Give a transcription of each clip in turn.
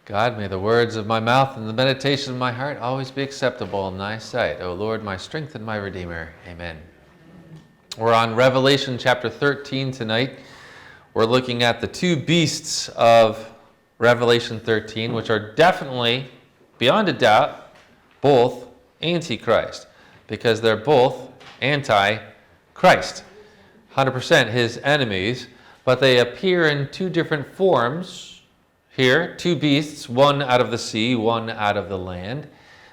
God, may the words of my mouth and the meditation of my heart always be acceptable in thy sight. O Lord, my strength and my Redeemer. Amen. We're on Revelation chapter 13 tonight. We're looking at the two beasts of Revelation 13, which are definitely, beyond a doubt, both Antichrist, because they're both anti-Christ. 100% his enemies, but they appear in two different forms here. Two beasts, one out of the sea, one out of the land.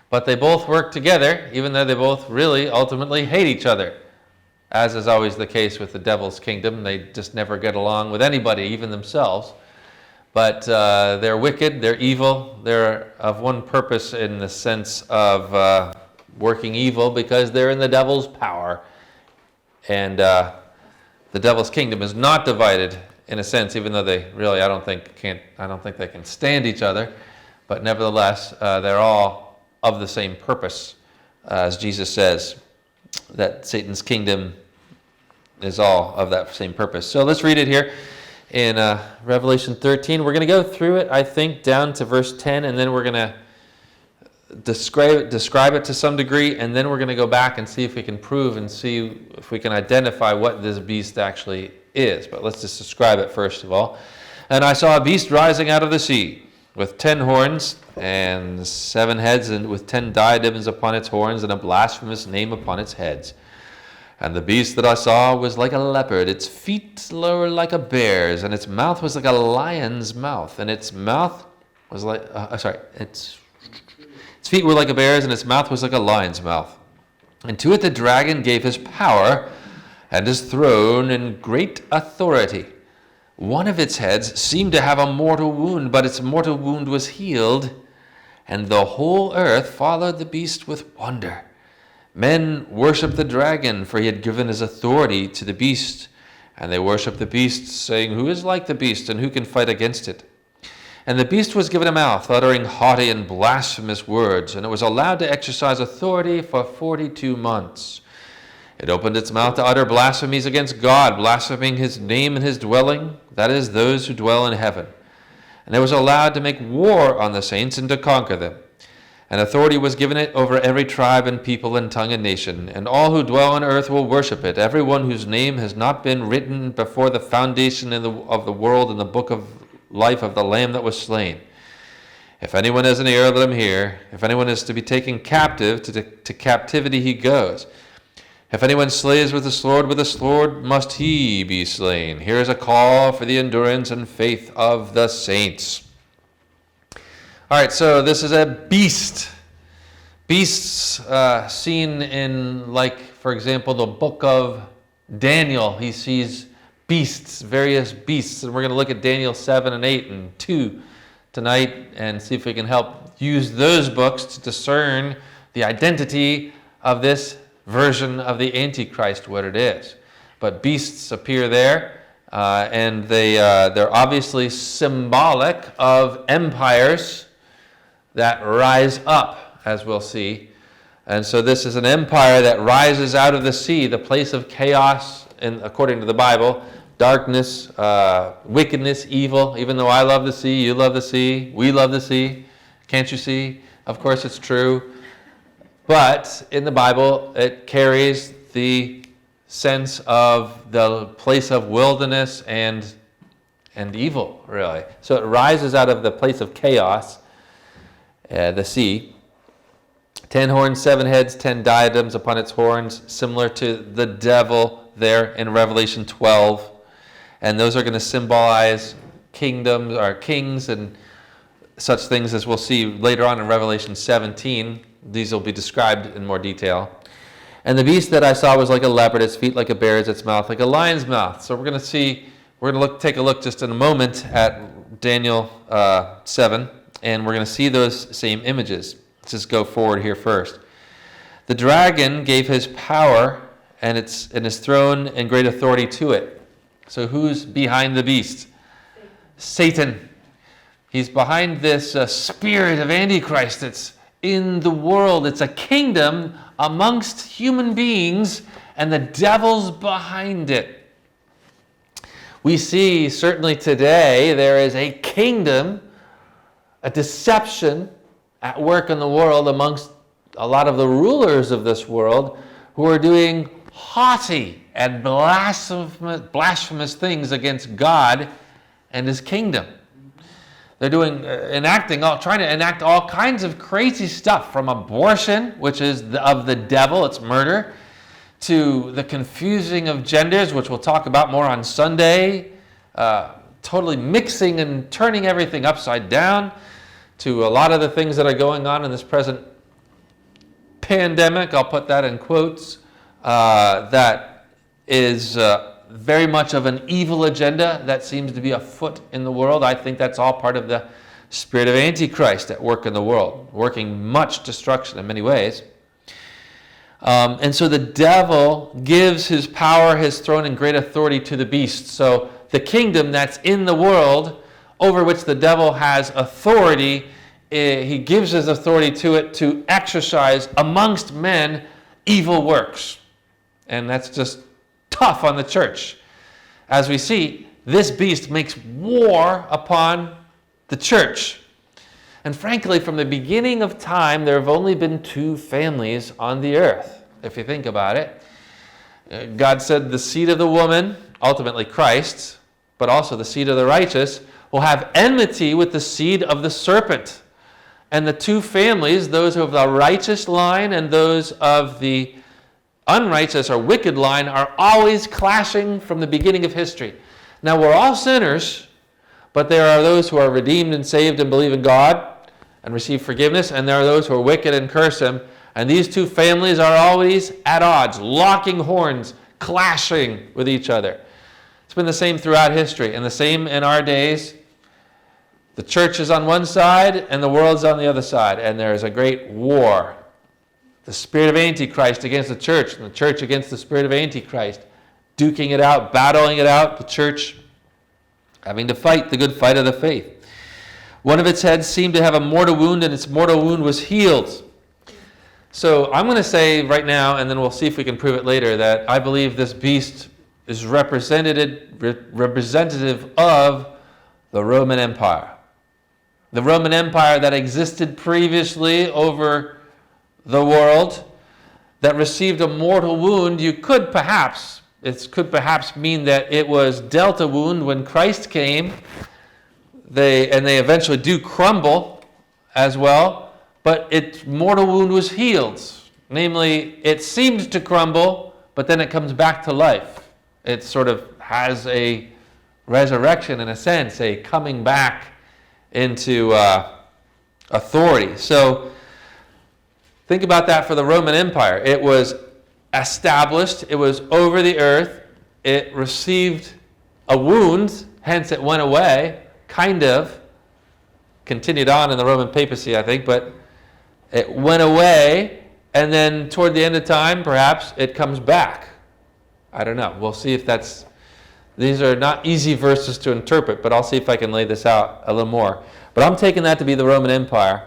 But they both work together, even though they both really ultimately hate each other. As is always the case with the devil's kingdom, they just never get along with anybody, even themselves. But they're wicked, they're evil, they're of one purpose in the sense of working evil because they're in the devil's power. And the devil's kingdom is not divided in a sense, even though they really, I don't think they can stand each other. But nevertheless, they're all of the same purpose, as Jesus says, that Satan's kingdom is all of that same purpose. So let's read it here in Revelation 13. We're going to go through it, I think, down to verse 10, and then we're going to describe it to some degree, and then we're going to go back and see if we can prove and see if we can identify what this beast actually is. But let's just describe it first of all. And I saw a beast rising out of the sea, with 10 horns and 7 heads, and with 10 diadems upon its horns, and a blasphemous name upon its heads. And the beast that I saw was like a leopard, its feet were like a bear's, and its mouth was like a lion's mouth, and its mouth was like, its feet were like a bear's, and its mouth was like a lion's mouth. And to it the dragon gave his power and his throne and great authority. One of its heads seemed to have a mortal wound, but its mortal wound was healed, and the whole earth followed the beast with wonder. Men worshipped the dragon, for he had given his authority to the beast, and they worshipped the beast, saying, "Who is like the beast, and who can fight against it?" And the beast was given a mouth, uttering haughty and blasphemous words, and it was allowed to exercise authority for 42 months. It opened its mouth to utter blasphemies against God, blaspheming his name and his dwelling, that is, those who dwell in heaven. And it was allowed to make war on the saints and to conquer them. And authority was given it over every tribe and people and tongue and nation, and all who dwell on earth will worship it, everyone whose name has not been written before the foundation of the world in the book of life of the Lamb that was slain. If anyone has an ear, let him hear. If anyone is to be taken captive, to captivity he goes. If anyone slays with the sword must he be slain. Here is a call for the endurance and faith of the saints. All right, so this is a beast. Beasts seen in, like, for example, the book of Daniel. He sees beasts, various beasts. And we're going to look at Daniel 7 and 8 and 2 tonight and see if we can help use those books to discern the identity of this version of the Antichrist, what it is. But beasts appear there, and they're obviously symbolic of empires that rise up, as we'll see. And so this is an empire that rises out of the sea, the place of chaos, and according to the Bible, darkness, wickedness, evil. Even though I love the sea, you love the sea, we love the sea. Can't you see? Of course it's true. But in the Bible, it carries the sense of the place of wilderness and evil, really. So it rises out of the place of chaos, the sea. 10 horns, 7 heads, 10 diadems upon its horns, similar to the devil there in Revelation 12. And those are going to symbolize kingdoms or kings and such things as we'll see later on in Revelation 17. These will be described in more detail. And the beast that I saw was like a leopard, its feet like a bear's, its mouth like a lion's mouth. So we're going to take a look just in a moment at Daniel 7, and we're going to see those same images. Let's just go forward here first. The dragon gave his power and his throne and great authority to it. So who's behind the beast? Satan. He's behind this spirit of Antichrist that's in the world. It's a kingdom amongst human beings, and the devil's behind it. We see certainly today there is a kingdom a deception at work in the world amongst a lot of the rulers of this world who are doing haughty and blasphemous things against God and His kingdom. They're trying to enact all kinds of crazy stuff, from abortion, which is of the devil, it's murder, to the confusing of genders, which we'll talk about more on Sunday, totally mixing and turning everything upside down, to a lot of the things that are going on in this present pandemic, I'll put that in quotes, that is very much of an evil agenda that seems to be afoot in the world. I think that's all part of the spirit of Antichrist at work in the world, working much destruction in many ways. And so the devil gives his power, his throne, and great authority to the beast. So the kingdom that's in the world, over which the devil has authority, he gives his authority to it to exercise amongst men evil works. And that's just tough on the church. As we see, this beast makes war upon the church. And frankly, from the beginning of time, there have only been two families on the earth, if you think about it. God said the seed of the woman, ultimately Christ, but also the seed of the righteous, will have enmity with the seed of the serpent. And the two families, those of the righteous line and those of the unrighteous or wicked line, are always clashing from the beginning of history. Now, we're all sinners, but there are those who are redeemed and saved and believe in God and receive forgiveness, and there are those who are wicked and curse Him. And these two families are always at odds, locking horns, clashing with each other. It's been the same throughout history, and the same in our days. The church is on one side, and the world's on the other side, and there is a great war. The spirit of Antichrist against the church, and the church against the spirit of Antichrist, duking it out, battling it out, the church having to fight the good fight of the faith. One of its heads seemed to have a mortal wound, and its mortal wound was healed. So I'm going to say right now, and then we'll see if we can prove it later, that I believe this beast is representative of the Roman Empire. The Roman Empire that existed previously over the world, that received a mortal wound. It could perhaps mean that it was dealt a wound when Christ came. They eventually do crumble as well, but its mortal wound was healed. Namely, it seemed to crumble, but then it comes back to life. It sort of has a resurrection, in a sense, a coming back into authority. So think about that for the Roman Empire. It was established, it was over the earth, it received a wound, hence it went away, kind of. Continued on in the Roman papacy, I think, but it went away, and then toward the end of time, perhaps, it comes back. I don't know. We'll see if that's... These are not easy verses to interpret, but I'll see if I can lay this out a little more. But I'm taking that to be the Roman Empire,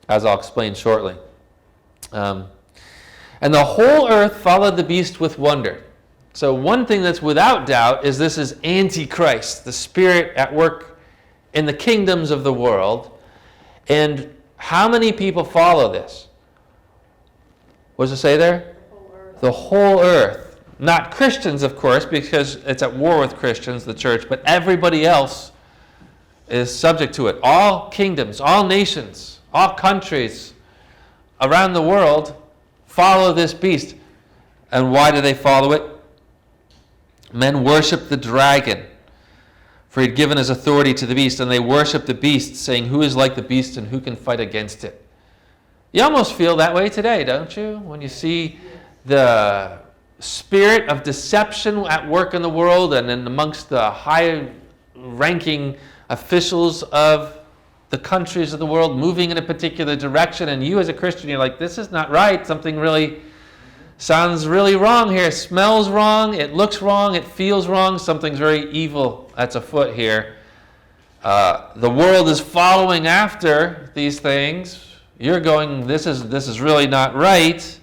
as I'll explain shortly. And the whole earth followed the beast with wonder. So one thing that's without doubt is this is Antichrist, the spirit at work in the kingdoms of the world. And how many people follow this? What does it say there? The whole earth. Not Christians, of course, because it's at war with Christians, the church, but everybody else is subject to it. All kingdoms, all nations, all countries around the world follow this beast. And why do they follow it? Men worship the dragon, for he had given his authority to the beast, and they worship the beast, saying, "Who is like the beast and who can fight against it?" You almost feel that way today, don't you? When you see the spirit of deception at work in the world and in amongst the high-ranking officials of the countries of the world moving in a particular direction, and you as a Christian, you're like, this is not right. Something really sounds really wrong here. It smells wrong. It looks wrong. It feels wrong. Something's very evil that's afoot here. The world is following after these things. You're going, this is really not right.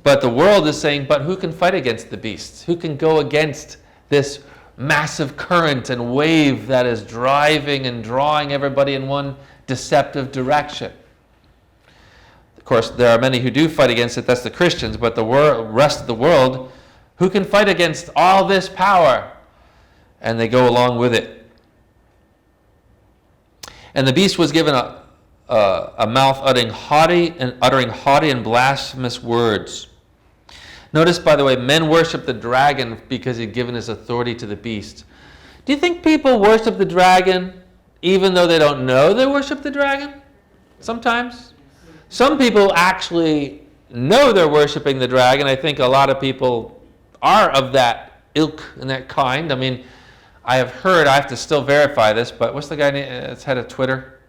But the world is saying, but who can fight against the beasts? Who can go against this massive current and wave that is driving and drawing everybody in one deceptive direction. Of course, there are many who do fight against it. That's the Christians. But the rest of the world, who can fight against all this power? And they go along with it. And the beast was given a mouth uttering haughty and blasphemous words. Notice, by the way, men worship the dragon because he'd given his authority to the beast. Do you think people worship the dragon even though they don't know they worship the dragon? Sometimes. Some people actually know they're worshiping the dragon. I think a lot of people are of that ilk and that kind. I mean, I have heard, I have to still verify this, but what's the guy that's head of Twitter?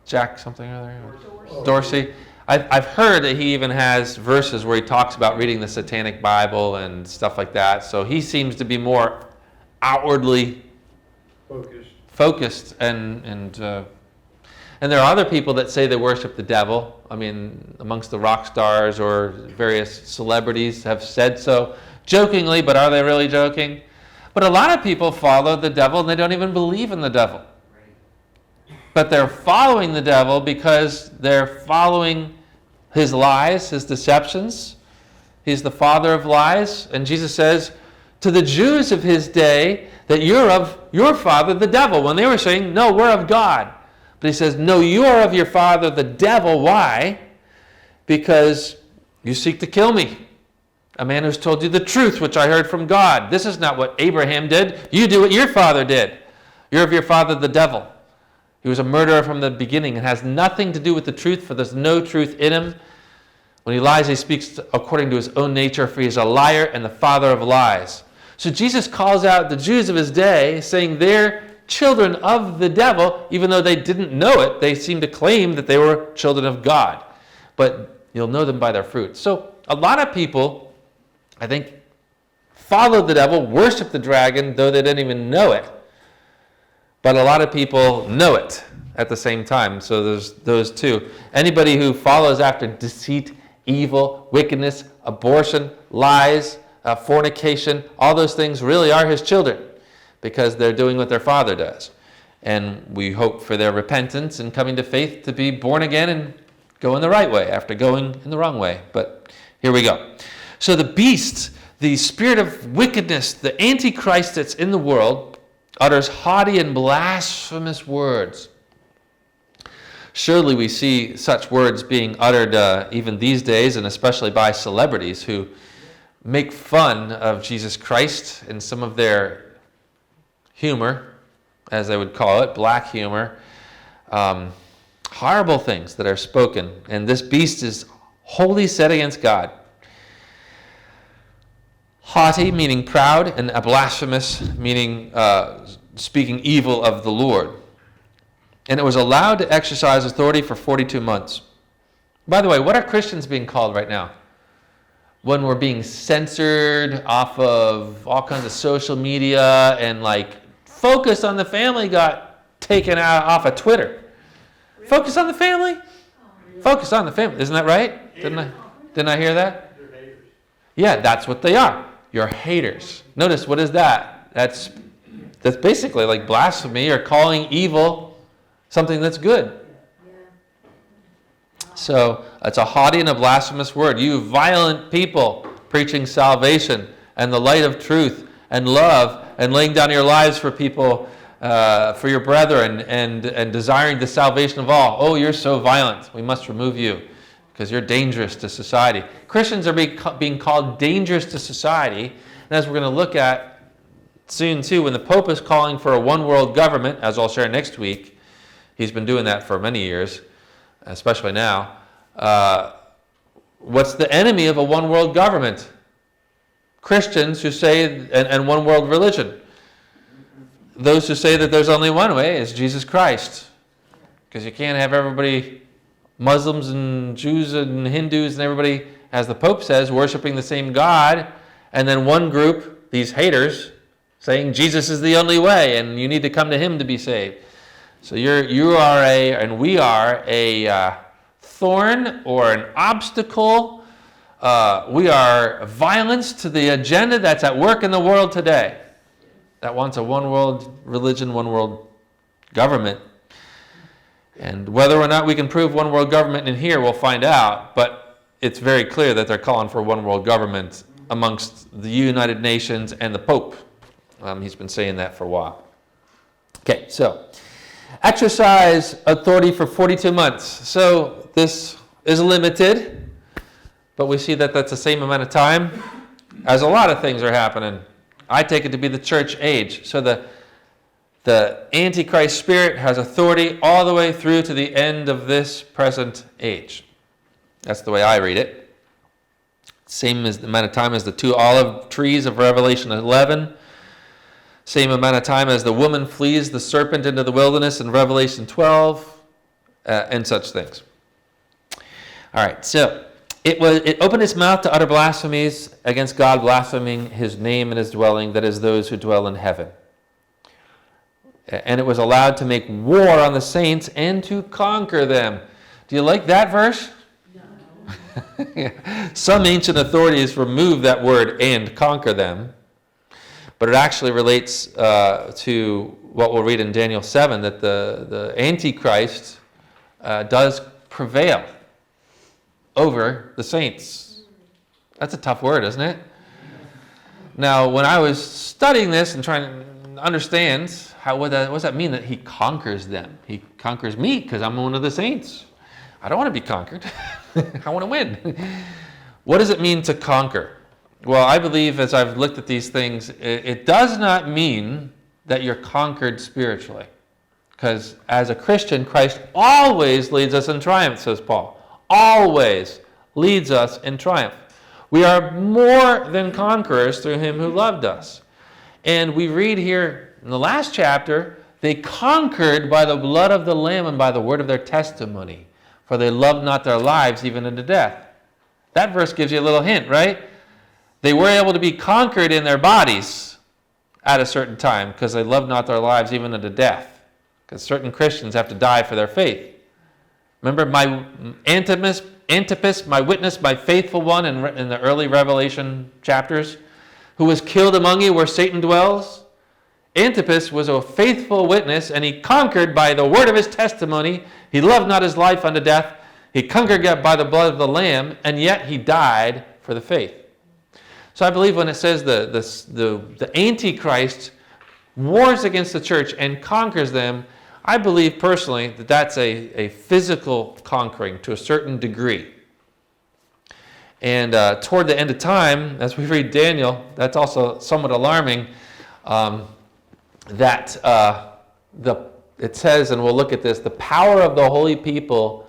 Jack something or other? Dorsey. I've heard that he even has verses where he talks about reading the Satanic Bible and stuff like that. So he seems to be more outwardly focused and there are other people that say they worship the devil. I mean, amongst the rock stars or various celebrities have said so jokingly, but are they really joking? But a lot of people follow the devil and they don't even believe in the devil. But they're following the devil because they're following his lies, his deceptions. He's the father of lies. And Jesus says to the Jews of his day that you're of your father, the devil. When they were saying, no, we're of God. But he says, no, you are of your father, the devil. Why? Because you seek to kill me. A man who's told you the truth, which I heard from God. This is not what Abraham did. You do what your father did. You're of your father, the devil. He was a murderer from the beginning. It has nothing to do with the truth, for there's no truth in him. When he lies, he speaks according to his own nature, for he is a liar and the father of lies. So Jesus calls out the Jews of his day, saying they're children of the devil, even though they didn't know it. They seem to claim that they were children of God. But you'll know them by their fruit. So a lot of people, I think, follow the devil, worship the dragon, though they didn't even know it. But a lot of people know it at the same time. So there's those two. Anybody who follows after deceit, evil, wickedness, abortion, lies, fornication, all those things really are his children because they're doing what their father does. And we hope for their repentance and coming to faith to be born again and go in the right way after going in the wrong way. But here we go. So the beast, the spirit of wickedness, the Antichrist that's in the world, utters haughty and blasphemous words. Surely we see such words being uttered even these days, and especially by celebrities who make fun of Jesus Christ in some of their humor, as they would call it, black humor. Horrible things that are spoken. And this beast is wholly set against God. Haughty, meaning proud, and blasphemous, meaning speaking evil of the Lord. And it was allowed to exercise authority for 42 months. By the way, what are Christians being called right now? When we're being censored off of all kinds of social media and Focus on the Family got taken out off of Twitter. Focus on the Family? Focus on the Family. Isn't that right? Didn't I hear that? Yeah, that's what they are. You're haters. Notice, what is that? That's basically like blasphemy or calling evil something that's good. So it's a haughty and a blasphemous word. You violent people preaching salvation and the light of truth and love and laying down your lives for people, for your brethren and desiring the salvation of all. Oh, you're so violent. We must remove you because you're dangerous to society. Christians are being called dangerous to society. And as we're going to look at soon too, when the Pope is calling for a one world government, as I'll share next week, he's been doing that for many years, especially now. What's the enemy of a one world government? Christians who say, and one world religion. Those who say that there's only one way is Jesus Christ. Because you can't have everybody, Muslims and Jews and Hindus and everybody, as the Pope says, worshiping the same God, and then one group, these haters, saying Jesus is the only way and you need to come to him to be saved. So we are a thorn or an obstacle. We are violence to the agenda that's at work in the world today. that wants a one world religion, one world government. And whether or not we can prove one world government in here, we'll find out. But it's very clear that they're calling for one world government amongst the United Nations and the Pope. He's been saying that for a while. Okay, so exercise authority for 42 months. So this is limited, but we see that that's the same amount of time as a lot of things are happening. I take it to be the church age. So the Antichrist spirit has authority all the way through to the end of this present age. That's the way I read it. Same as the amount of time as the 2 olive trees of Revelation 11. Same amount of time as the woman flees the serpent into the wilderness in Revelation 12, and such things. All right, so it opened its mouth to utter blasphemies against God, blaspheming his name and his dwelling, that is, those who dwell in heaven. And it was allowed to make war on the saints and to conquer them. Do you like that verse? No. Yeah. Some ancient authorities remove that word "and conquer them," but it actually relates to what we'll read in Daniel 7, that the Antichrist does prevail over the saints. That's a tough word, isn't it? Now, when I was studying this and trying to understand what does that mean that he conquers them? He conquers me because I'm one of the saints. I don't want to be conquered. I want to win. What does it mean to conquer? Well, I believe as I've looked at these things, it does not mean that you're conquered spiritually. Because as a Christian, Christ always leads us in triumph, says Paul. Always leads us in triumph. We are more than conquerors through him who loved us. And we read here in the last chapter, they conquered by the blood of the Lamb and by the word of their testimony, for they loved not their lives even unto death. That verse gives you a little hint, right? They were able to be conquered in their bodies at a certain time because they loved not their lives even unto death. Because certain Christians have to die for their faith. Remember my Antipas, my witness, my faithful one in the early Revelation chapters, who was killed among you where Satan dwells? Antipas was a faithful witness, and he conquered by the word of his testimony. He loved not his life unto death. He conquered by the blood of the Lamb, and yet he died for the faith. So I believe when it says the Antichrist wars against the church and conquers them, I believe personally that that's a physical conquering to a certain degree. And toward the end of time, as we read Daniel, that's also somewhat alarming, that it says, and we'll look at this, the power of the holy people,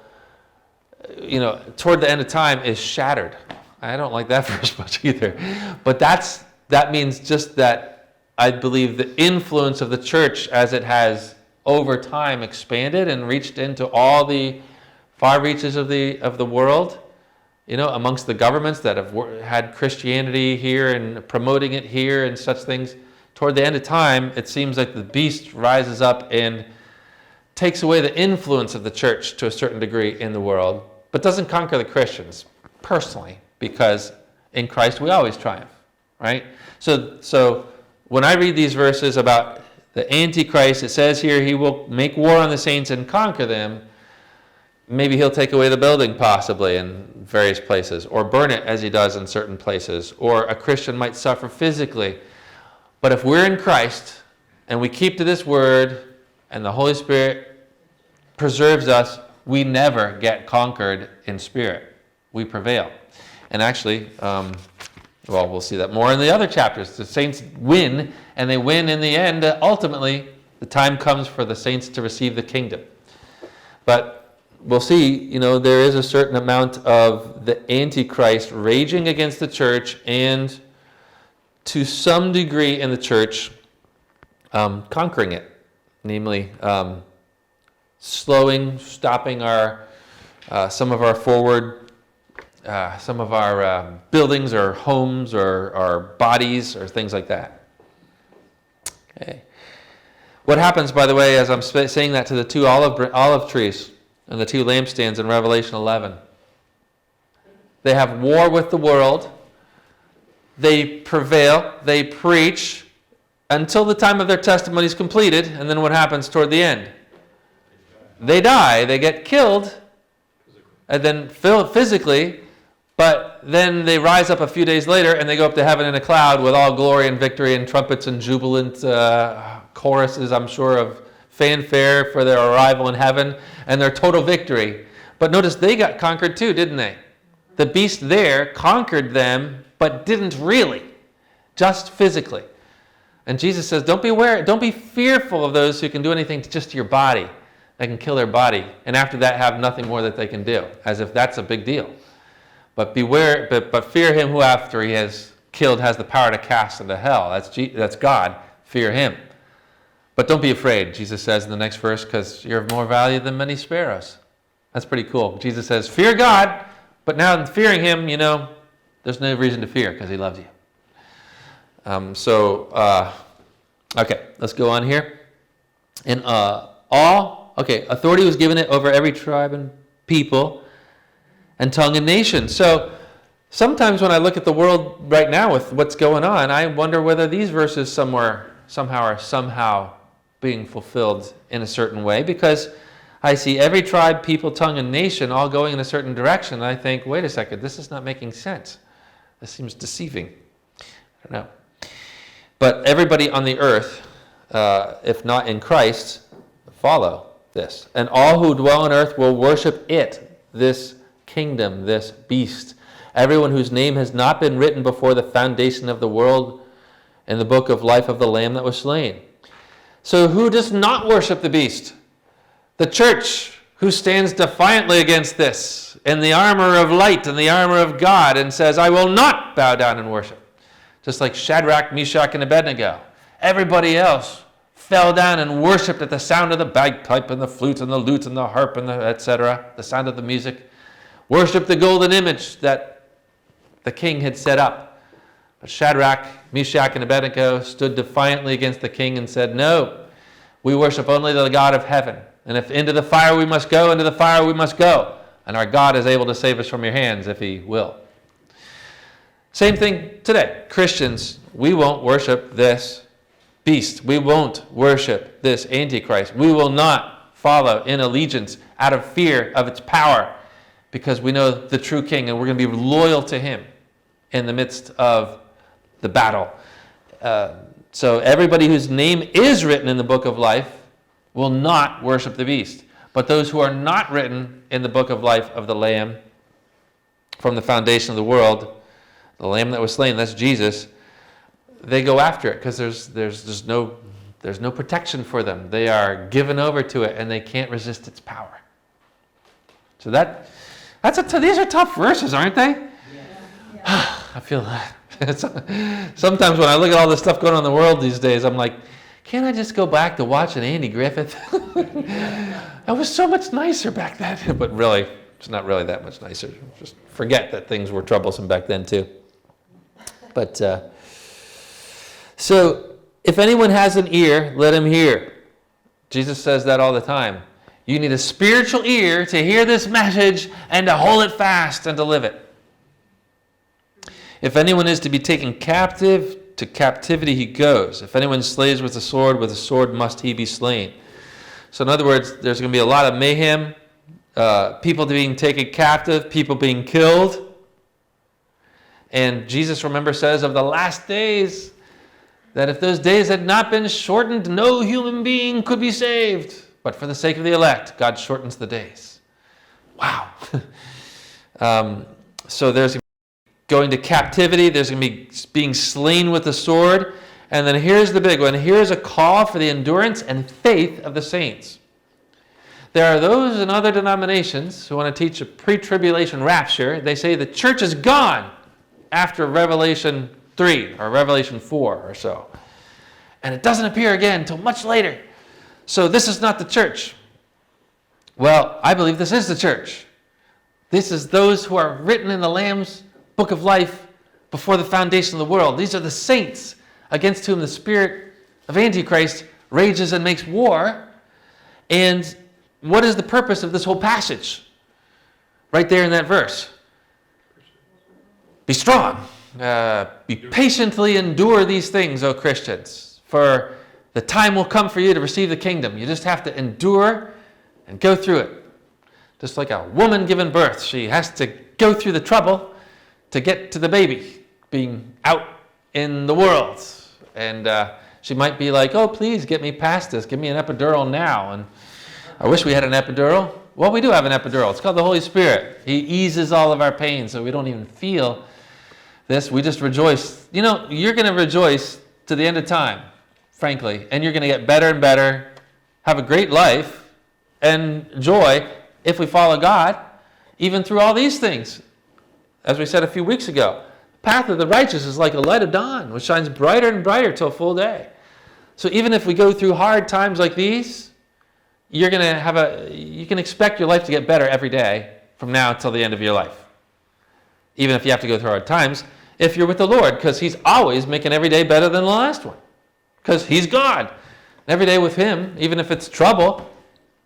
toward the end of time is shattered. I don't like that verse much either. But that means just that I believe the influence of the church as it has over time expanded and reached into all the far reaches of the world, amongst the governments that have had Christianity here and promoting it here and such things. Toward the end of time, it seems like the beast rises up and takes away the influence of the church to a certain degree in the world, but doesn't conquer the Christians personally, because in Christ we always triumph, right? So when I read these verses about the Antichrist, it says here he will make war on the saints and conquer them. Maybe he'll take away the building possibly in various places, or burn it as he does in certain places, or a Christian might suffer physically. But if we're in Christ and we keep to this word and the Holy Spirit preserves us, we never get conquered in spirit. We prevail. And actually, we'll see that more in the other chapters. The saints win, and they win in the end. Ultimately, the time comes for the saints to receive the kingdom. But we'll see, there is a certain amount of the Antichrist raging against the church, and to some degree in the church, conquering it. Namely, stopping some of our forward, some of our buildings or homes or our bodies or things like that. Okay. What happens, by the way, as I'm saying that to the 2 olive trees and the 2 lampstands in Revelation 11? They have war with the world. They prevail. They preach until the time of their testimony is completed. And then what happens toward the end? They die. They get killed. And then physically. But then they rise up a few days later and they go up to heaven in a cloud with all glory and victory and trumpets and jubilant choruses, I'm sure, of fanfare for their arrival in heaven and their total victory. But notice they got conquered too, didn't they? The beast there conquered them, but didn't really, just physically. And Jesus says, don't be fearful of those who can do anything just to your body. They can kill their body, and after that have nothing more that they can do, as if that's a big deal. But beware, but fear him who after he has killed has the power to cast into hell. That's God. Fear him. But don't be afraid, Jesus says in the next verse, because you're of more value than many sparrows. That's pretty cool. Jesus says, fear God, but now in fearing him, there's no reason to fear because he loves you. Okay, let's go on here. Authority was given it over every tribe and people and tongue and nation. So sometimes when I look at the world right now with what's going on, I wonder whether these verses somehow are being fulfilled in a certain way, because I see every tribe, people, tongue, and nation all going in a certain direction. And I think, wait a second, this is not making sense. This seems deceiving. I don't know. But everybody on the earth, if not in Christ, follow this. And all who dwell on earth will worship it, this kingdom, this beast. Everyone whose name has not been written before the foundation of the world in the book of life of the Lamb that was slain. So who does not worship the beast? The church, who stands defiantly against this in the armor of light and the armor of God and says, I will not bow down and worship. Just like Shadrach, Meshach, and Abednego. Everybody else fell down and worshipped at the sound of the bagpipe and the flute and the lute and the harp and the etc., the sound of the music. Worshipped the golden image that the king had set up. But Shadrach, Meshach, and Abednego stood defiantly against the king and said, no, we worship only the God of heaven. And if into the fire we must go, into the fire we must go. And our God is able to save us from your hands if he will. Same thing today. Christians, we won't worship this beast. We won't worship this Antichrist. We will not follow in allegiance out of fear of its power, because we know the true king and we're going to be loyal to him in the midst of the battle. So everybody whose name is written in the book of life will not worship the beast. But those who are not written in the book of life of the Lamb from the foundation of the world, the Lamb that was slain, that's Jesus, they go after it because there's no protection for them. They are given over to it and they can't resist its power. So these are tough verses, aren't they? Yeah. I feel that. Sometimes when I look at all this stuff going on in the world these days, I'm like, can't I just go back to watching Andy Griffith? I was so much nicer back then. But really, it's not really that much nicer. Just forget that things were troublesome back then too. But so if anyone has an ear, let him hear. Jesus says that all the time. You need a spiritual ear to hear this message and to hold it fast and to live it. If anyone is to be taken captive, to captivity he goes. If anyone slays with a sword must he be slain. So in other words, there's going to be a lot of mayhem, people being taken captive, people being killed. And Jesus, remember, says of the last days that if those days had not been shortened, no human being could be saved. But for the sake of the elect, God shortens the days. Wow. So there's going to captivity, there's going to be being slain with the sword, and then here's the big one. Here's a call for the endurance and faith of the saints. There are those in other denominations who want to teach a pre-tribulation rapture. They say the church is gone after Revelation 3 or Revelation 4 or so, and it doesn't appear again until much later. So this is not the church. Well, I believe this is the church. This is those who are written in the Lamb's book of life before the foundation of the world. These are the saints against whom the spirit of Antichrist rages and makes war. And what is the purpose of this whole passage? Right there in that verse. Be strong. Be patiently endure these things, O Christians. for the time will come for you to receive the kingdom. You just have to endure and go through it. Just like a woman giving birth, she has to go through the trouble to get to the baby being out in the world. And she might be like, oh, please get me past this. Give me an epidural now. And I wish we had an epidural. Well, we do have an epidural. It's called the Holy Spirit. He eases all of our pain so we don't even feel this. We just rejoice. You know, you're going to rejoice to the end of time, frankly. And you're going to get better and better, have a great life and joy if we follow God, even through all these things. As we said a few weeks ago, the path of the righteous is like a light of dawn, which shines brighter and brighter till full day. So even if we go through hard times like these, you can expect your life to get better every day from now until the end of your life. Even if you have to go through hard times, if you're with the Lord, because He's always making every day better than the last one. Because He's God. And every day with Him, even if it's trouble,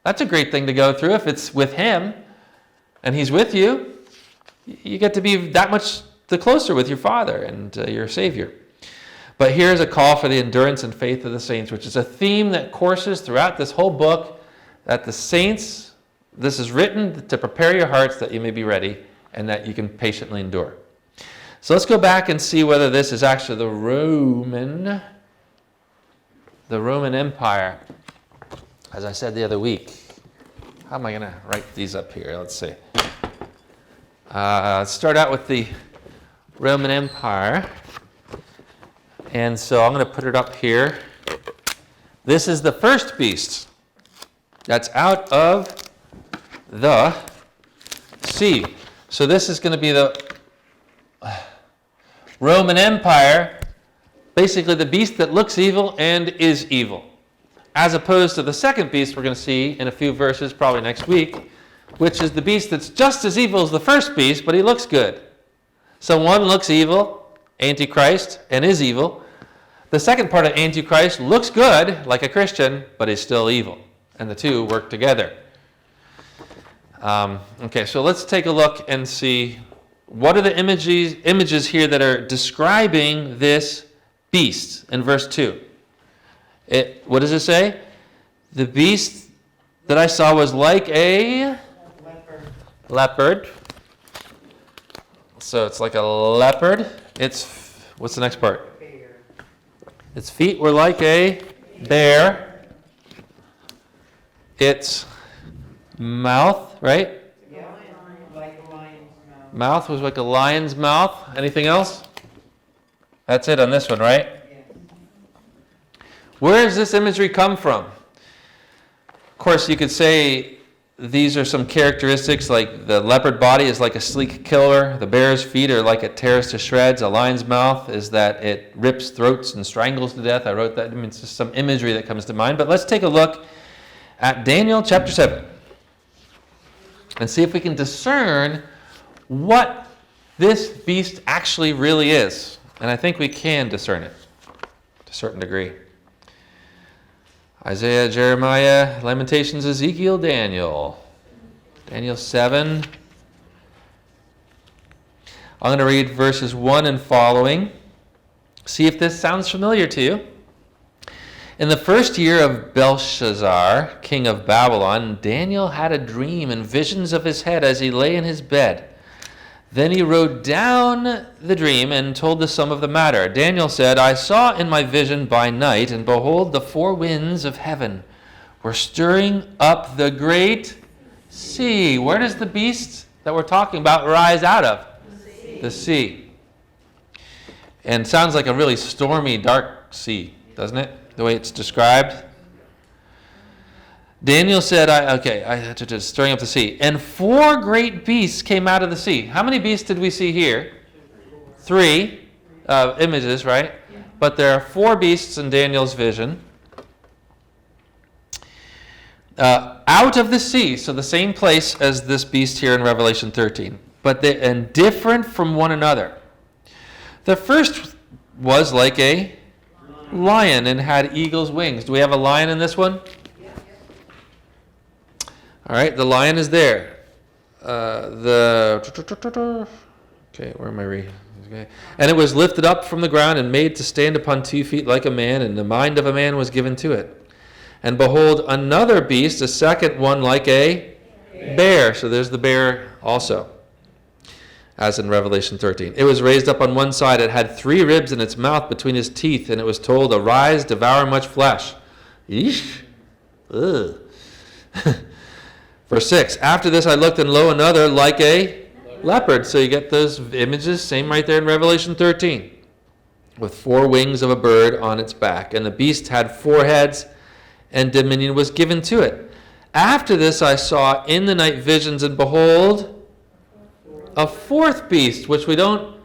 that's a great thing to go through. If it's with Him and He's with you, you get to be that much the closer with your Father and your Savior. But here's a call for the endurance and faith of the saints, which is a theme that courses throughout this whole book, that the saints, this is written to prepare your hearts that you may be ready and that you can patiently endure. So let's go back and see whether this is actually the Roman Empire. As I said the other week, how am I going to write these up here? Let's see. Let's start out with the Roman Empire. And so I'm going to put it up here. This is the first beast that's out of the sea. So this is going to be the Roman Empire, basically the beast that looks evil and is evil. As opposed to the second beast we're going to see in a few verses, probably next week, which is the beast that's just as evil as the first beast, but he looks good. So one looks evil, Antichrist, and is evil. The second part of Antichrist looks good, like a Christian, but is still evil. And the two work together. Okay, so let's take a look and see what are the images here that are describing this beast in verse 2. What does it say? The beast that I saw was like a leopard. So it's like a leopard. What's the next part? Bear. Its feet were like a bear. Its mouth, right? Yeah, like a lion's mouth. Mouth was like a lion's mouth. Anything else? That's it on this one, right? Where does this imagery come from? Of course, you could say these are some characteristics, like the leopard body is like a sleek killer, the bear's feet are like it tears to shreds, a lion's mouth is that it rips throats and strangles to death. I wrote that. I mean, it's just some imagery that comes to mind. But let's take a look at Daniel chapter 7 and see if we can discern what this beast actually really is. And I think we can discern it to a certain degree. Isaiah, Jeremiah, Lamentations, Ezekiel, Daniel. Daniel 7. I'm going to read verses 1 and following. See if this sounds familiar to you. In the first year of Belshazzar, king of Babylon, Daniel had a dream and visions of his head as he lay in his bed. Then he wrote down the dream and told the sum of the matter. Daniel said, I saw in my vision by night, and behold, the four winds of heaven were stirring up the great sea. Where does the beast that we're talking about rise out of? The sea. And sounds like a really stormy, dark sea, doesn't it? The way it's described. Daniel said, stirring up the sea. And four great beasts came out of the sea. How many beasts did we see here? 3 images, right? But there are 4 beasts in Daniel's vision. Out of the sea, so the same place as this beast here in Revelation 13. And different from one another. The first was like a lion and had eagle's wings. Do we have a lion in this one? All right, the lion is there. The Okay, where am I reading? Okay. And it was lifted up from the ground and made to stand upon 2 feet like a man, and the mind of a man was given to it. And behold, another beast, a second one like a bear. So there's the bear also, as in Revelation 13. It was raised up on one side. It had 3 ribs in its mouth between his teeth, and it was told, "Arise, devour much flesh." Yeesh. Ugh. Verse 6, after this I looked, and lo, another like a leopard. So you get those images, same right there in Revelation 13, with 4 wings of a bird on its back. And the beast had 4 heads, and dominion was given to it. After this I saw in the night visions, and behold, a 4th beast, which we don't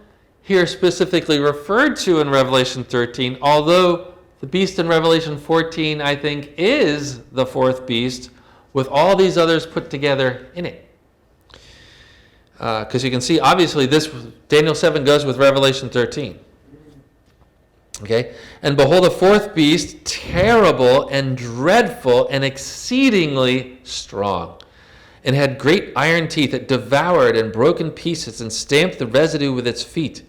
hear specifically referred to in Revelation 13, although the beast in Revelation 14, I think, is the 4th beast, with all these others put together in it. Because you can see, obviously, this Daniel 7 goes with Revelation 13. Okay? And behold, a 4th beast, terrible and dreadful and exceedingly strong, and had great iron teeth. It devoured and broke in pieces and stamped the residue with its feet.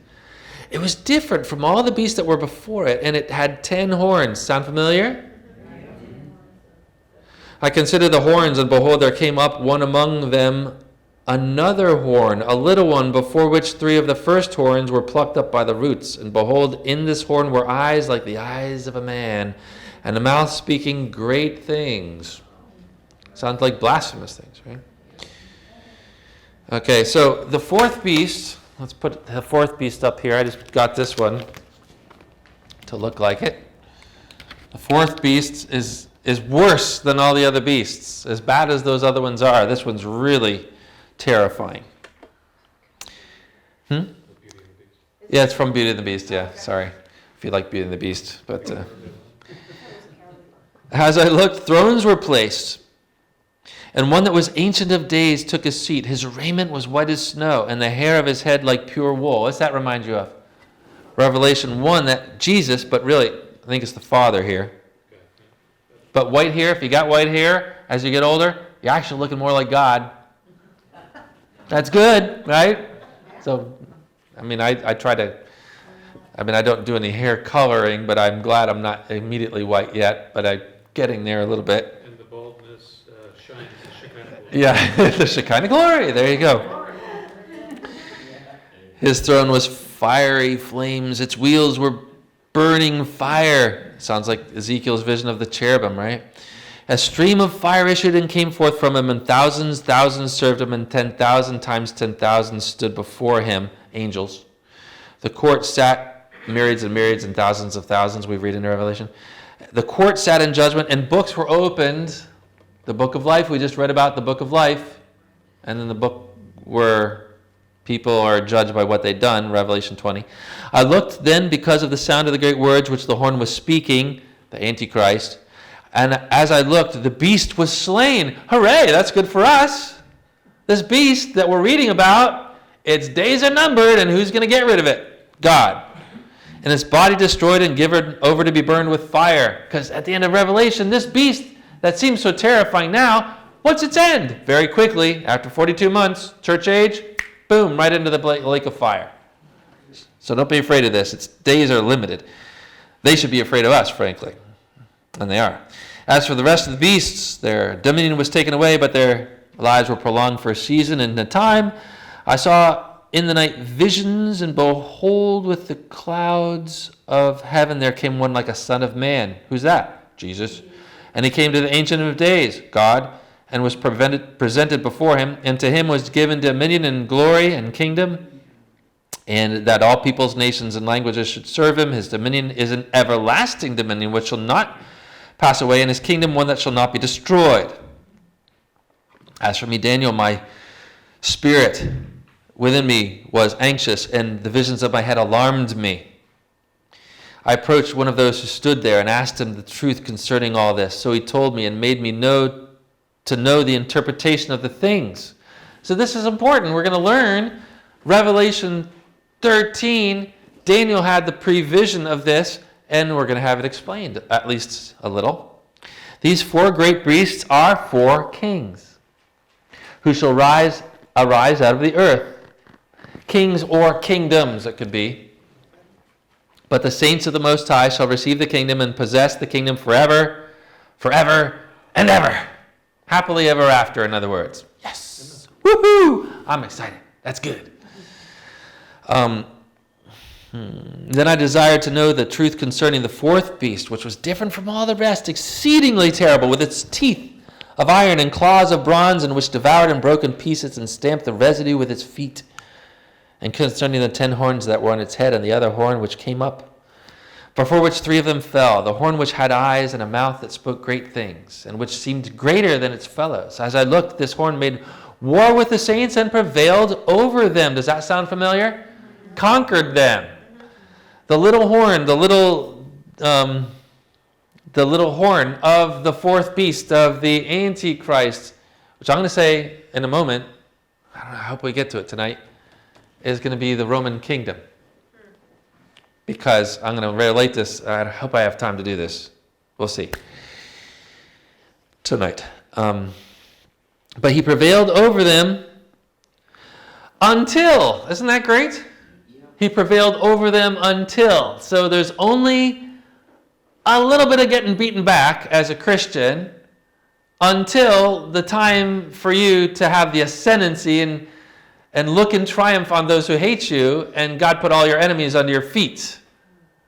It was different from all the beasts that were before it, and it had 10 horns. Sound familiar? I considered the horns, and behold, there came up one among them, another horn, a little one, before which 3 of the first horns were plucked up by the roots. And behold, in this horn were eyes like the eyes of a man, and a mouth speaking great things. Sounds like blasphemous things, right? Okay, so the 4th beast, let's put the 4th beast up here. I just got this one to look like it. The 4th beast is worse than all the other beasts. As bad as those other ones are, this one's really terrifying. Yeah, it's from Beauty and the Beast, yeah. Sorry if you like Beauty and the Beast. But as I looked, thrones were placed, and one that was ancient of days took his seat. His raiment was white as snow, and the hair of his head like pure wool. What's that remind you of? Revelation 1, that Jesus, but really, I think it's the Father here. But white hair, if you got white hair, as you get older, you're actually looking more like God. That's good, right? So, I don't do any hair coloring, but I'm glad I'm not immediately white yet, but I'm getting there a little bit. And the baldness shines the Shekinah glory. Yeah, the Shekinah glory, there you go. His throne was fiery flames, its wheels were burning fire. Sounds like Ezekiel's vision of the cherubim, right? A stream of fire issued and came forth from him, and thousands served him, and 10,000 times 10,000 stood before him, angels. The court sat, myriads and myriads and thousands of thousands, we read in Revelation. The court sat in judgment, and books were opened. The book of life, we just read about the book of life, and then the book where people are judged by what they've done, Revelation 20. I looked then because of the sound of the great words which the horn was speaking, the Antichrist. And as I looked, the beast was slain. Hooray, that's good for us. This beast that we're reading about, its days are numbered, and who's going to get rid of it? God. And its body destroyed and given over to be burned with fire. Because at the end of Revelation, this beast that seems so terrifying now, what's its end? Very quickly, after 42 months, church age, boom, right into the lake of fire. So don't be afraid of this. Its days are limited. They should be afraid of us, frankly. And they are. As for the rest of the beasts, their dominion was taken away, but their lives were prolonged for a season and a time. I saw in the night visions, and behold, with the clouds of heaven there came one like a son of man. Who's that? Jesus. And he came to the Ancient of Days, God, and was presented before him, and to him was given dominion and glory and kingdom, and that all peoples, nations, and languages should serve him. His dominion is an everlasting dominion which shall not pass away, and his kingdom one that shall not be destroyed. As for me, Daniel, my spirit within me was anxious, and the visions of my head alarmed me. I approached one of those who stood there and asked him the truth concerning all this. So he told me and made me know the interpretation of the things. So this is important. We're going to learn Revelation 13. Daniel had the prevision of this, and we're going to have it explained, at least a little. These 4 great beasts are 4 kings who shall arise out of the earth. kings or kingdoms it could be. But the saints of the Most High shall receive the kingdom and possess the kingdom forever, forever, and ever. Happily ever after, in other words. Yes. Woohoo! I'm excited. That's good. Then I desired to know the truth concerning the fourth beast, which was different from all the rest, exceedingly terrible, with its teeth of iron and claws of bronze, and which devoured and broke in pieces and stamped the residue with its feet. And concerning the 10 horns that were on its head, and the other horn which came up, before which 3 of them fell, the horn which had eyes and a mouth that spoke great things, and which seemed greater than its fellows. As I looked, this horn made war with the saints and prevailed over them. Does that sound familiar? Conquered them. The little horn, the little horn of the fourth beast, of the Antichrist, which I'm going to say in a moment, I hope we get to it tonight, is going to be the Roman kingdom. Because I'm going to relate this. I hope I have time to do this. We'll see. Tonight. But he prevailed over them until, isn't that great? He prevailed over them until. So there's only a little bit of getting beaten back as a Christian until the time for you to have the ascendancy and look in triumph on those who hate you, and God put all your enemies under your feet.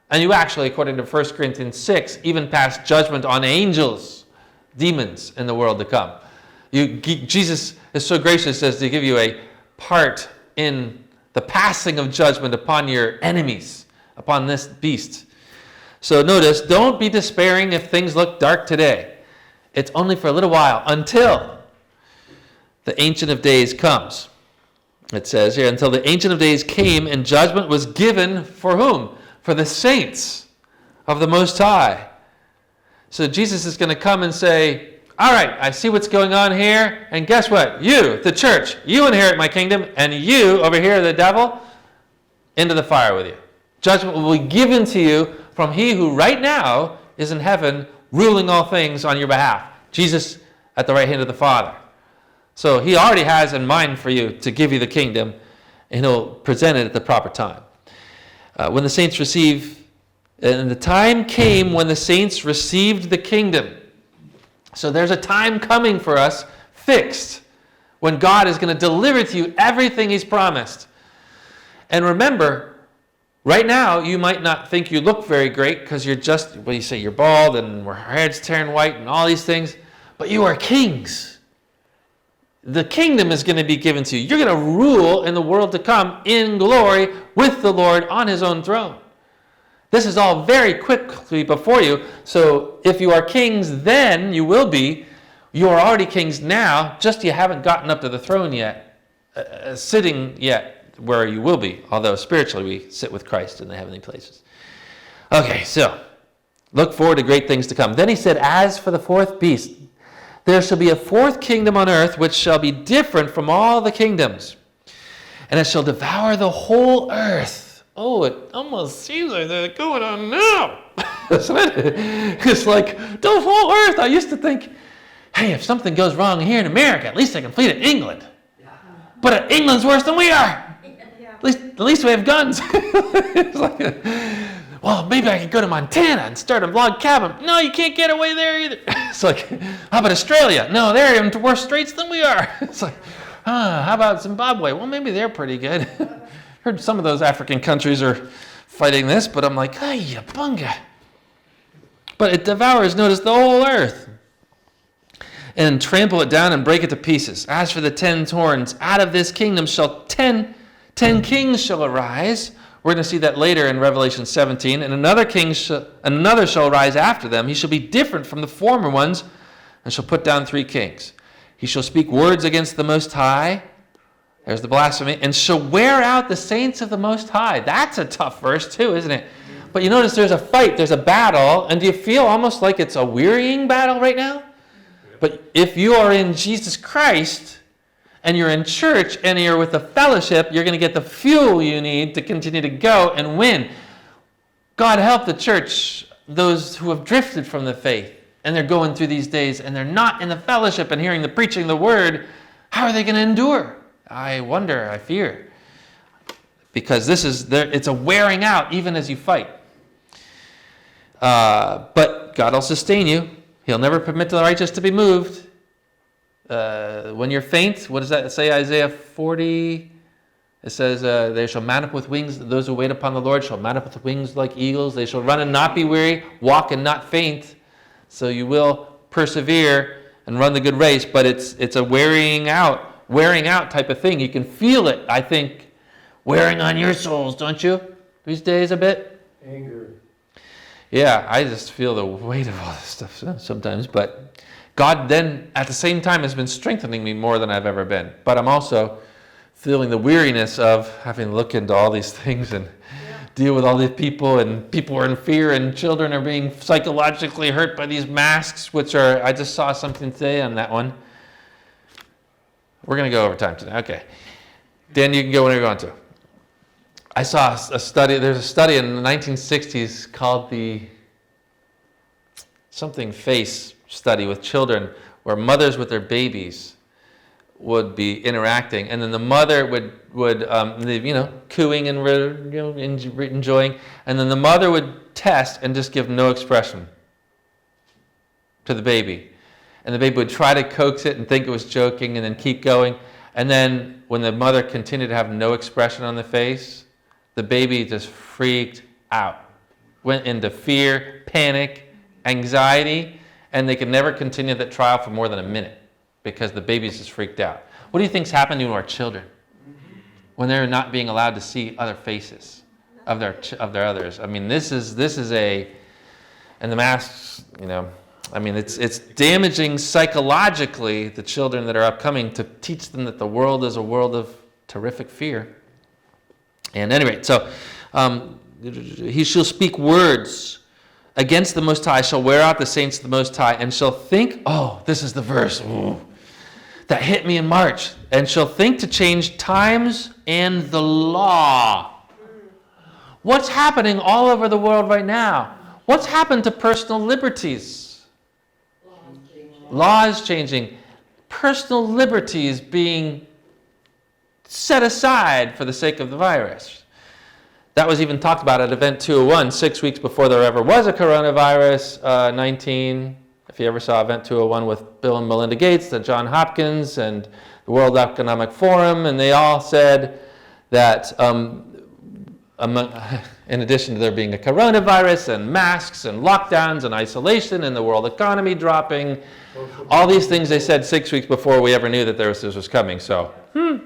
And you actually, according to 1 Corinthians 6, even pass judgment on angels, demons in the world to come. Jesus is so gracious as to give you a part in the passing of judgment upon your enemies, upon this beast. So notice, don't be despairing if things look dark today. It's only for a little while, until the Ancient of Days comes. It says here, until the Ancient of Days came and judgment was given for whom? For the saints of the Most High. So Jesus is going to come and say, all right, I see what's going on here, and guess what? You, the church, you inherit my kingdom, and you, over here, the devil, into the fire with you. Judgment will be given to you from he who right now is in heaven, ruling all things on your behalf. Jesus at the right hand of the Father. So he already has in mind for you to give you the kingdom, and he'll present it at the proper time. When the saints receive, and the time came when the saints received the kingdom. So there's a time coming for us, fixed, when God is going to deliver to you everything he's promised. And remember, right now, you might not think you look very great because you're just, well, you say you're bald and your hair's tearing white and all these things, but you are kings. The kingdom is going to be given to you. You're going to rule in the world to come in glory with the Lord on his own throne. This is all very quickly before you. So if you are kings then, you will be. You are already kings now, just you haven't gotten up to the throne yet, sitting yet where you will be. Although spiritually we sit with Christ in the heavenly places. Okay, so look forward to great things to come. Then he said, as for the fourth beast, there shall be a fourth kingdom on earth, which shall be different from all the kingdoms. And it shall devour the whole earth. Oh, it almost seems like they're going on now. Isn't it? It's like, the whole earth. I used to think, hey, if something goes wrong here in America, at least I can flee to England. Yeah. But England's worse than we are. Yeah. At least we have guns. It's like, well, maybe I could go to Montana and start a log cabin. No, you can't get away there either. It's like, how about Australia? No, they're in worse straits than we are. It's like, how about Zimbabwe? Well, maybe they're pretty good. Heard some of those African countries are fighting this, but I'm like, hey, bunga. But it devours, notice, the whole earth. And trample it down and break it to pieces. As for the 10 horns, out of this kingdom shall 10 kings shall arise. We're going to see that later in Revelation 17. And another shall rise after them. He shall be different from the former ones, and shall put down 3 kings. He shall speak words against the Most High. There's the blasphemy. And shall wear out the saints of the Most High. That's a tough verse too, isn't it? But you notice there's a fight, there's a battle, and do you feel almost like it's a wearying battle right now? But if you are in Jesus Christ, and you're in church, and you're with the fellowship, you're going to get the fuel you need to continue to go and win. God help the church, those who have drifted from the faith, and they're going through these days, and they're not in the fellowship and hearing the preaching of the word. How are they going to endure? I wonder, I fear. because it's a wearing out even as you fight. But God will sustain you. He'll never permit the righteous to be moved. When you're faint, what does that say, Isaiah 40? It says, they shall mount up with wings. Those who wait upon the Lord shall mount up with wings like eagles. They shall run and not be weary, walk and not faint. So you will persevere and run the good race, but it's a wearing out type of thing. You can feel it, I think, wearing on your souls, don't you? These days a bit? Anger. Yeah, I just feel the weight of all this stuff sometimes, but God then at the same time has been strengthening me more than I've ever been. But I'm also feeling the weariness of having to look into all these things and deal with all these people, and people are in fear, and children are being psychologically hurt by these masks, which are, I just saw something today on that one. We're going to go over time today. Okay. Dan, you can go whenever you want to. I saw a study, there's a study in the 1960s called the something face study with children, where mothers with their babies would be interacting, and then the mother would cooing and enjoying, and then the mother would test and just give no expression to the baby, and the baby would try to coax it and think it was joking, and then keep going, and then when the mother continued to have no expression on the face, the baby just freaked out, went into fear, panic, anxiety, and they could never continue that trial for more than a minute, because the baby's just freaked out. What do you think's happening to our children when they're not being allowed to see other faces of their others? I mean, this is and the masks, I mean, it's damaging psychologically the children that are upcoming, to teach them that the world is a world of terrific fear. And anyway, so he shall speak words against the Most High, shall wear out the saints of the Most High, and shall think, this is the verse that hit me in March, and shall think to change times and the law. What's happening all over the world right now? What's happened to personal liberties? Law is changing. Personal liberties being set aside for the sake of the virus. That was even talked about at Event 201 6 weeks before there ever was a coronavirus 19. If you ever saw Event 201 with Bill and Melinda Gates, the John Hopkins, and the World Economic Forum, and they all said that in addition to there being a coronavirus and masks and lockdowns and isolation and the world economy dropping, all these things they said 6 weeks before we ever knew that this was coming. So,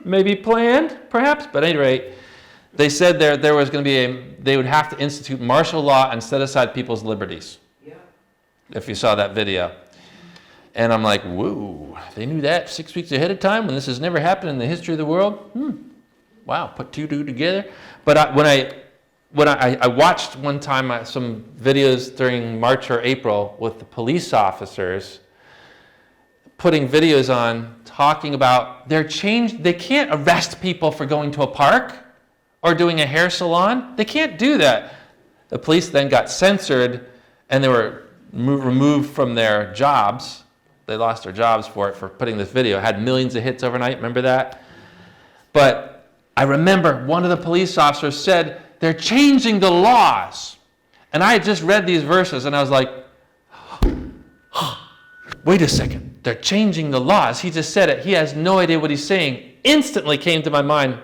maybe planned, perhaps, but at any rate, they said there was going to be they would have to institute martial law and set aside people's liberties. Yeah. If you saw that video. And I'm like, whoa, they knew that 6 weeks ahead of time when this has never happened in the history of the world? Wow, put two together. But when I watched one time some videos during March or April with the police officers putting videos on talking about they can't arrest people for going to a park or doing a hair salon. They can't do that. The police then got censored and they were removed from their jobs. They lost their jobs for putting this video. It had millions of hits overnight, remember that? But I remember one of the police officers said, they're changing the laws. And I had just read these verses and I was like, wait a second, they're changing the laws. He just said it. He has no idea what he's saying. Instantly came to my mind,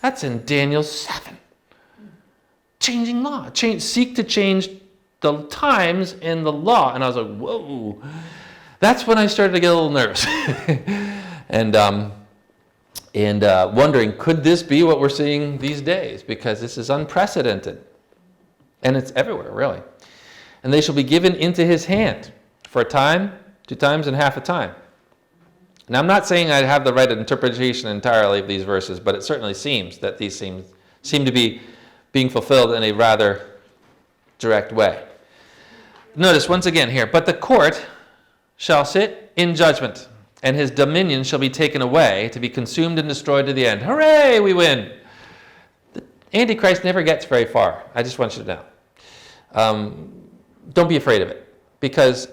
that's in Daniel 7. Changing law. Seek to change the times and the law. And I was like, whoa. That's when I started to get a little nervous. and wondering, could this be what we're seeing these days? Because this is unprecedented. And it's everywhere, really. And they shall be given into his hand for a time, 2 times, and half a time. Now, I'm not saying I have the right interpretation entirely of these verses, but it certainly seems that these seem to be being fulfilled in a rather direct way. Notice once again here, but the court shall sit in judgment, and his dominion shall be taken away to be consumed and destroyed to the end. Hooray, we win! The Antichrist never gets very far. I just want you to know. Don't be afraid of it, because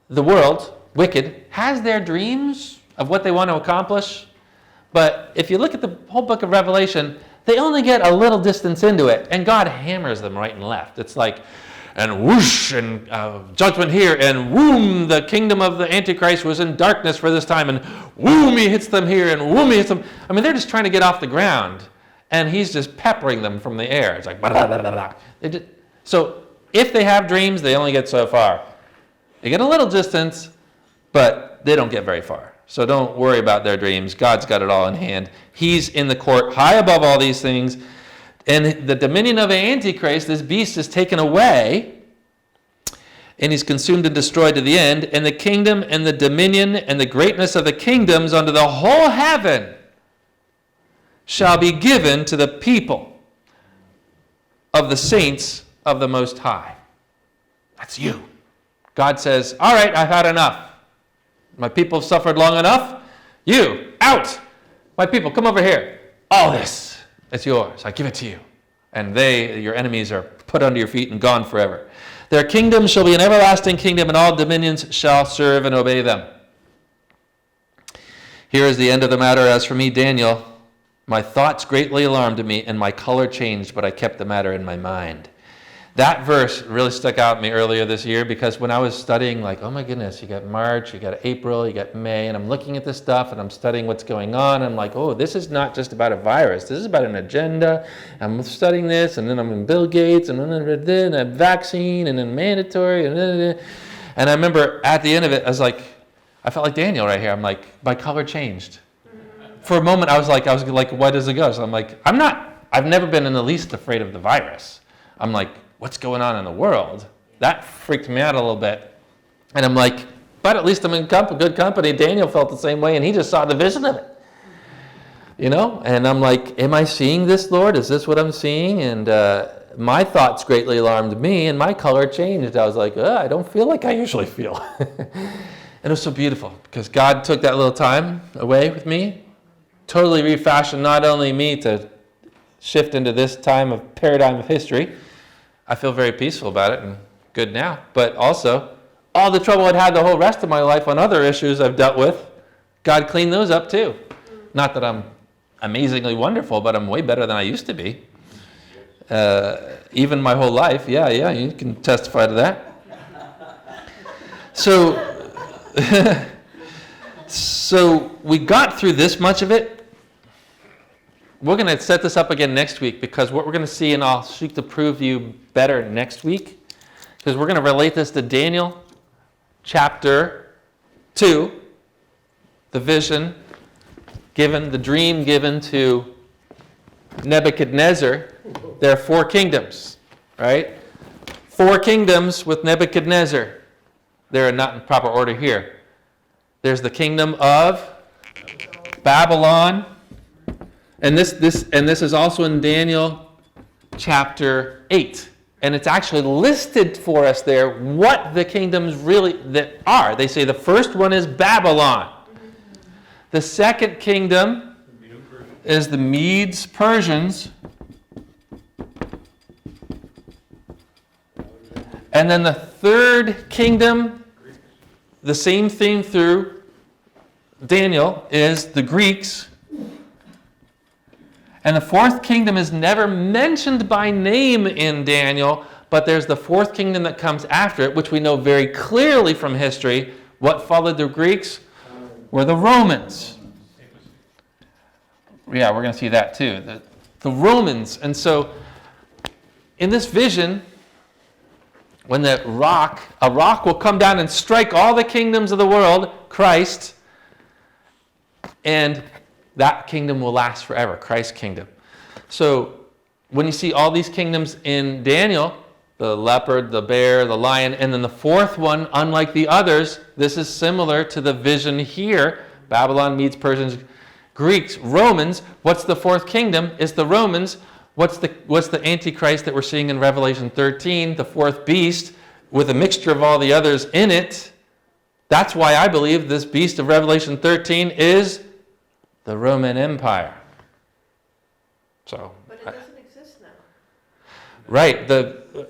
the world, wicked, has their dreams of what they want to accomplish, but if you look at the whole book of Revelation, They only get a little distance into it, and God hammers them right and left. It's like, and whoosh, and judgment here, and whoom, the kingdom of the Antichrist was in darkness for this time, and whoom, he hits them here, and whoom, he hits them. I mean, they're just trying to get off the ground, and he's just peppering them from the air. It's like, blah, blah, blah, blah. So if they have dreams, they only get so far. They get a little distance, but they don't get very far. So don't worry about their dreams. God's got it all in hand. He's in the court, high above all these things. And the dominion of the Antichrist, this beast, is taken away, and he's consumed and destroyed to the end. And the kingdom and the dominion and the greatness of the kingdoms under the whole heaven shall be given to the people of the saints of the Most High. That's you. God says, all right, I've had enough. My people have suffered long enough. You, out. My people, come over here. All this. It's yours. I give it to you. And they, your enemies, are put under your feet and gone forever. Their kingdom shall be an everlasting kingdom, and all dominions shall serve and obey them. Here is the end of the matter. As for me, Daniel, my thoughts greatly alarmed me, and my color changed, but I kept the matter in my mind. That verse really stuck out to me earlier this year, because when I was studying, like, oh my goodness, you got March, you got April, you got May, and I'm looking at this stuff and I'm studying what's going on. I'm like, oh, this is not just about a virus. This is about an agenda. I'm studying this, and then I'm in Bill Gates, and then a vaccine, and then mandatory, and I remember at the end of it, I felt like Daniel right here. I'm like, my color changed. For a moment, I was like, why does it go? So I'm like, I've never been in the least afraid of the virus. I'm like, what's going on in the world? That freaked me out a little bit. And I'm like, but at least I'm in good company. Daniel felt the same way, and he just saw the vision of it. You know? And I'm like, am I seeing this, Lord? Is this what I'm seeing? And my thoughts greatly alarmed me, and my color changed. I was like, I don't feel like I usually feel. And it was so beautiful, because God took that little time away with me, totally refashioned not only me to shift into this paradigm of history. I feel very peaceful about it and good now. But also, all the trouble I'd had the whole rest of my life on other issues I've dealt with, God cleaned those up too. Not that I'm amazingly wonderful, but I'm way better than I used to be. Even my whole life. Yeah, you can testify to that. So we got through this much of it. We're going to set this up again next week, because what we're going to see, and I'll seek to prove to you better next week, because we're going to relate this to Daniel chapter 2, the vision given, the dream given to Nebuchadnezzar. There are 4 kingdoms, right? 4 kingdoms with Nebuchadnezzar. They're not in proper order here. There's the kingdom of Babylon. And this is also in Daniel chapter 8. And it's actually listed for us there what the kingdoms really that are. They say the first one is Babylon. The second kingdom is the Medes, Persians. And then the third kingdom, the same theme through Daniel, is the Greeks. And the fourth kingdom is never mentioned by name in Daniel, but there's the fourth kingdom that comes after it, which we know very clearly from history. What followed the Greeks were the Romans. Yeah, we're going to see that too. The Romans. And so in this vision, when a rock will come down and strike all the kingdoms of the world, Christ, and that kingdom will last forever, Christ's kingdom. So when you see all these kingdoms in Daniel, the leopard, the bear, the lion, and then the fourth one, unlike the others, this is similar to the vision here. Babylon, Medes, Persians, Greeks, Romans. What's the fourth kingdom? It's the Romans. What's the Antichrist that we're seeing in Revelation 13, the fourth beast, with a mixture of all the others in it? That's why I believe this beast of Revelation 13 is the Roman Empire. But it doesn't exist now. Right.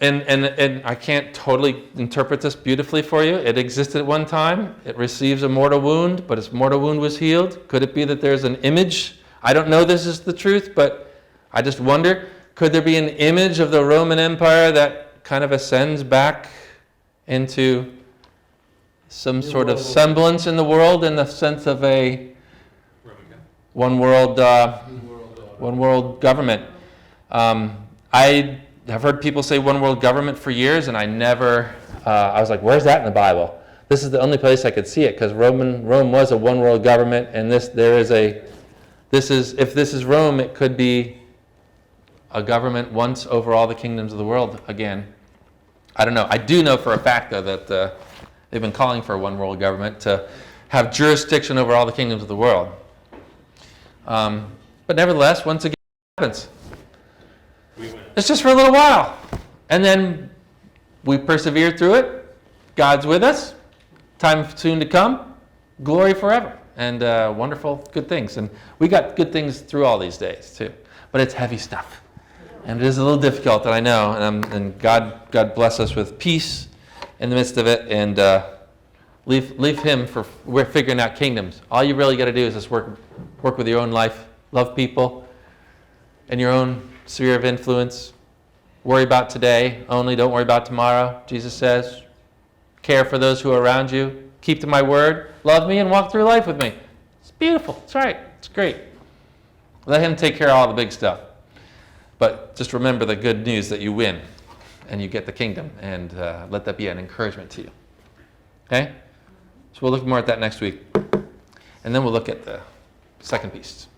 And I can't totally interpret this beautifully for you. It existed at one time. It receives a mortal wound, but its mortal wound was healed. Could it be that there's an image? I don't know this is the truth, but I just wonder, could there be an image of the Roman Empire that kind of ascends back into some sort of semblance in the world, in the sense of a one world government? I have heard people say one world government for years, and I was like, where's that in the Bible? This is the only place I could see it, because Rome was a one world government, and if this is Rome, it could be a government once over all the kingdoms of the world again. I don't know. I do know for a fact, though, that they've been calling for a one world government to have jurisdiction over all the kingdoms of the world. But nevertheless, once again, it happens. It's just for a little while. And then we persevere through it. God's with us. Time soon to come. Glory forever. And wonderful, good things. And we got good things through all these days, too. But it's heavy stuff. And it is a little difficult, I know. And God bless us with peace in the midst of it. And leave Him we're figuring out kingdoms. All you really got to do is just work with your own life. Love people in your own sphere of influence. Worry about today only. Don't worry about tomorrow. Jesus says, care for those who are around you. Keep to my word. Love me and walk through life with me. It's beautiful. It's right. It's great. Let Him take care of all the big stuff. But just remember the good news that you win and you get the kingdom, and let that be an encouragement to you. Okay? So we'll look more at that next week. And then we'll look at the second beast.